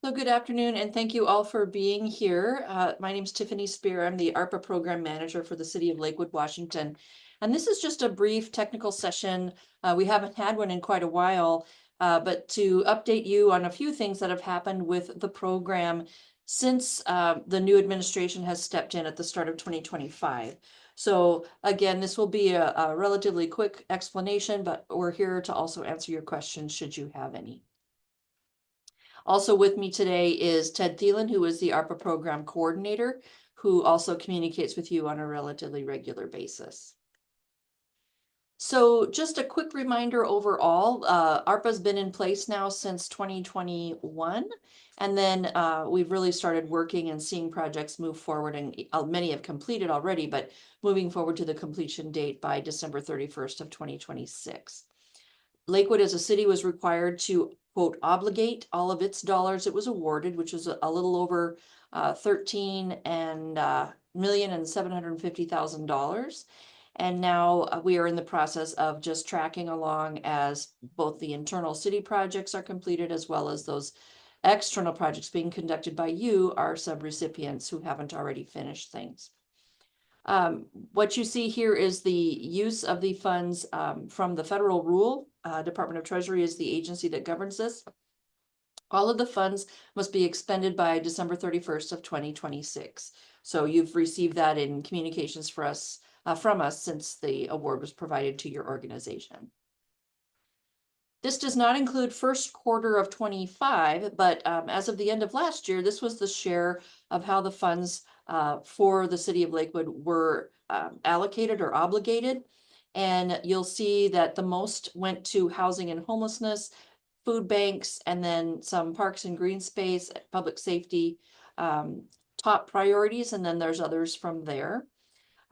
So good afternoon, and thank you all for being here. My name is Tiffany Spear. I'm the ARPA Program Manager for the City of Lakewood, Washington. And this is just a brief technical session. We haven't had one in quite a while, but to update you on a few things that have happened with the program since the new administration has stepped in at the start of 2025. So again, this will be a relatively quick explanation, but we're here to also answer your questions should you have any. Also with me today is Ted Thielen, who is the ARPA program coordinator, who also communicates with you on a relatively regular basis. So just a quick reminder overall, ARPA's been in place now since 2021. And then we've really started working and seeing projects move forward, and many have completed already, but moving forward to the completion date by December 31st of 2026. Lakewood as a city was required to, quote, obligate all of its dollars it was awarded, which was a little over 13,750,000. And now we are in the process of just tracking along as both the internal city projects are completed as well as those external projects being conducted by you, our subrecipients who haven't already finished things. What you see here is the use of the funds from the federal rule. Department of Treasury is the agency that governs this. All of the funds must be expended by December 31st of 2026. So you've received that in communications from us since the award was provided to your organization. This does not include first quarter of 25, but as of the end of last year, this was the share of how the funds for the city of Lakewood were allocated or obligated. And you'll see that the most went to housing and homelessness, food banks, and then some parks and green space, public safety, top priorities, and then there's others from there.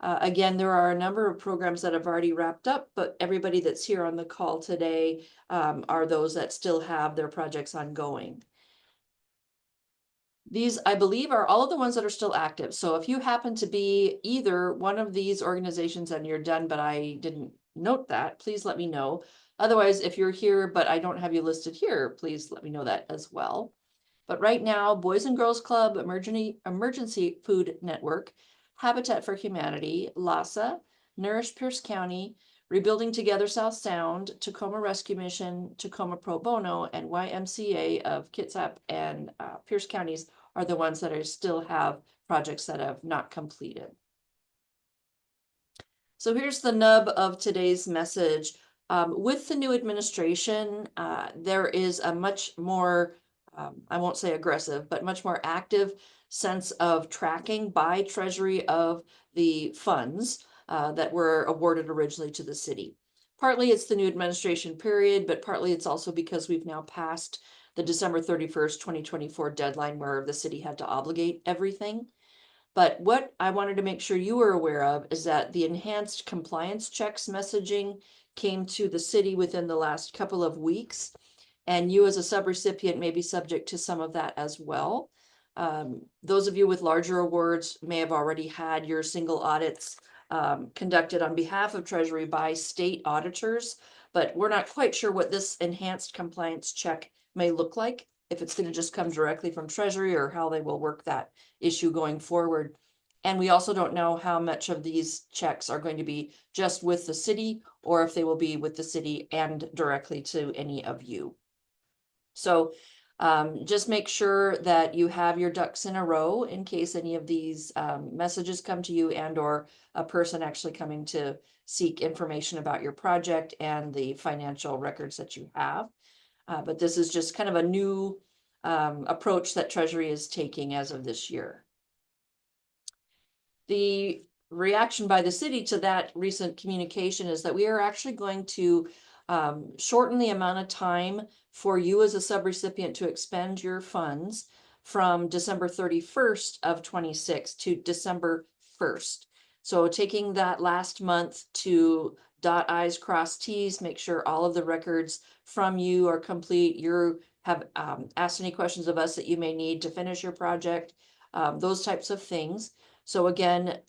Again, there are a number of programs that have already wrapped up, but everybody that's here on the call today are those that still have their projects ongoing. These, I believe, are all of the ones that are still active. So if you happen to be either one of these organizations and you're done, but I didn't note that, please let me know. Otherwise, if you're here, but I don't have you listed here, please let me know that as well. But right now, Boys and Girls Club, Emergency Food Network, Habitat for Humanity, LASA, Nourish Pierce County, Rebuilding Together South Sound, Tacoma Rescue Mission, Tacoma Pro Bono, and YMCA of Kitsap and Pierce counties are the ones that still have projects that have not completed. So here's the nub of today's message. With the new administration, there is a much more, I won't say aggressive, but much more active sense of tracking by Treasury of the funds that were awarded originally to the city. Partly it's the new administration period, but partly it's also because we've now passed the December 31st, 2024 deadline where the city had to obligate everything. But what I wanted to make sure you were aware of is that the enhanced compliance checks messaging came to the city within the last couple of weeks. And you as a subrecipient may be subject to some of that as well. Those of you with larger awards may have already had your single audits conducted on behalf of Treasury by state auditors, but we're not quite sure what this enhanced compliance check may look like, if it's going to just come directly from Treasury or how they will work that issue going forward. And we also don't know how much of these checks are going to be just with the city or if they will be with the city and directly to any of you. So just make sure that you have your ducks in a row in case any of these messages come to you and or a person actually coming to seek information about your project and the financial records that you have. But this is just kind of a new approach that Treasury is taking as of this year. The reaction by the city to that recent communication is that we are actually going to shorten the amount of time for you as a subrecipient to expend your funds from December 31st of 26 to December 1st. So taking that last month to dot I's, cross T's, make sure all of the records from you are complete. You have asked any questions of us that you may need to finish your project, those types of things. So again,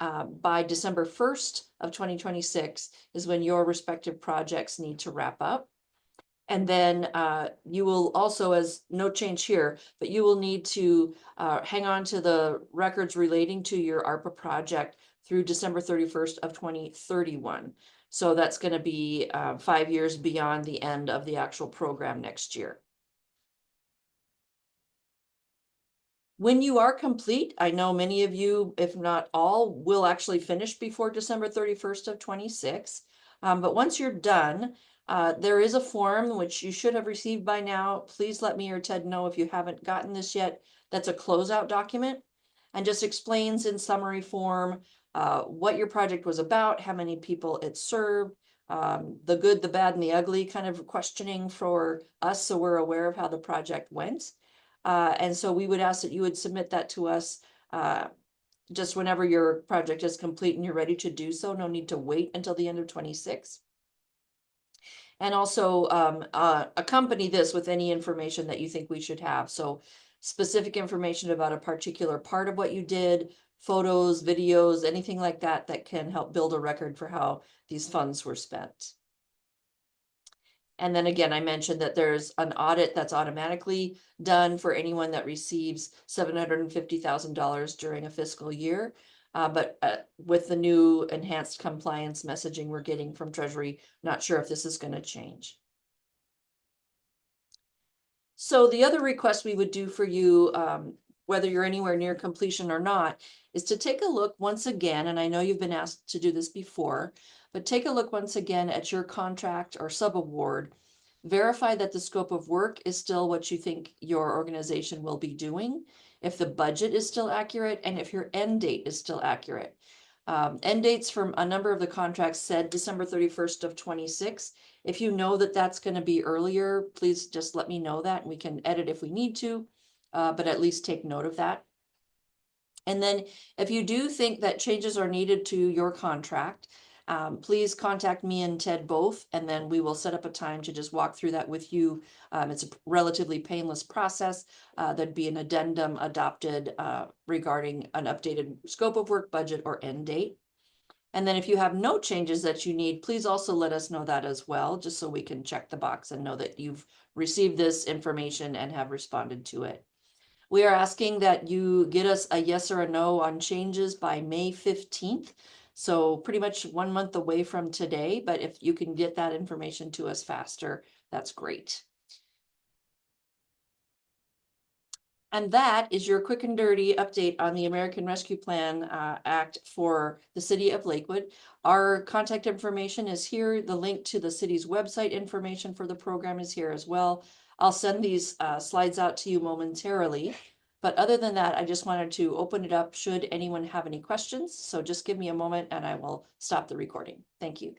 by December 1st of 2026 is when your respective projects need to wrap up. And then you will also, as no change here, but you will need to hang on to the records relating to your ARPA project through December 31st of 2031. So that's going to be 5 years beyond the end of the actual program next year. When you are complete, I know many of you, if not all, will actually finish before December 31st of 26. But once you're done, there is a form which you should have received by now. Please let me or Ted know if you haven't gotten this yet. That's a closeout document and just explains in summary form what your project was about, how many people it served, the good, the bad, and the ugly kind of questioning for us so we're aware of how the project went. And so we would ask that you would submit that to us just whenever your project is complete and you're ready to do so. No need to wait until the end of 26. And also accompany this with any information that you think we should have. So specific information about a particular part of what you did, photos, videos, anything like that that can help build a record for how these funds were spent. And then again, I mentioned that there's an audit that's automatically done for anyone that receives $750,000 during a fiscal year. But with the new enhanced compliance messaging we're getting from Treasury, not sure if this is going to change. So the other request we would do for you, whether you're anywhere near completion or not, is to take a look once again, and I know you've been asked to do this before, but take a look once again at your contract or subaward. Verify that the scope of work is still what you think your organization will be doing, if the budget is still accurate, and if your end date is still accurate. End dates from a number of the contracts said December 31st of 26. If you know that that's going to be earlier, please just let me know that and we can edit if we need to, but at least take note of that. And then if you do think that changes are needed to your contract, please contact me and Ted both, and then we will set up a time to just walk through that with you. It's a relatively painless process. There'd be an addendum adopted regarding an updated scope of work, budget, or end date. And then if you have no changes that you need, please also let us know that as well, just so we can check the box and know that you've received this information and have responded to it. We are asking that you get us a yes or a no on changes by May 15th. So pretty much 1 month away from today, but if you can get that information to us faster, that's great. And that is your quick and dirty update on the American Rescue Plan Act for the city of Lakewood. Our contact information is here. The link to the city's website information for the program is here as well. I'll send these slides out to you momentarily. But other than that, I just wanted to open it up should anyone have any questions. So just give me a moment and I will stop the recording. Thank you.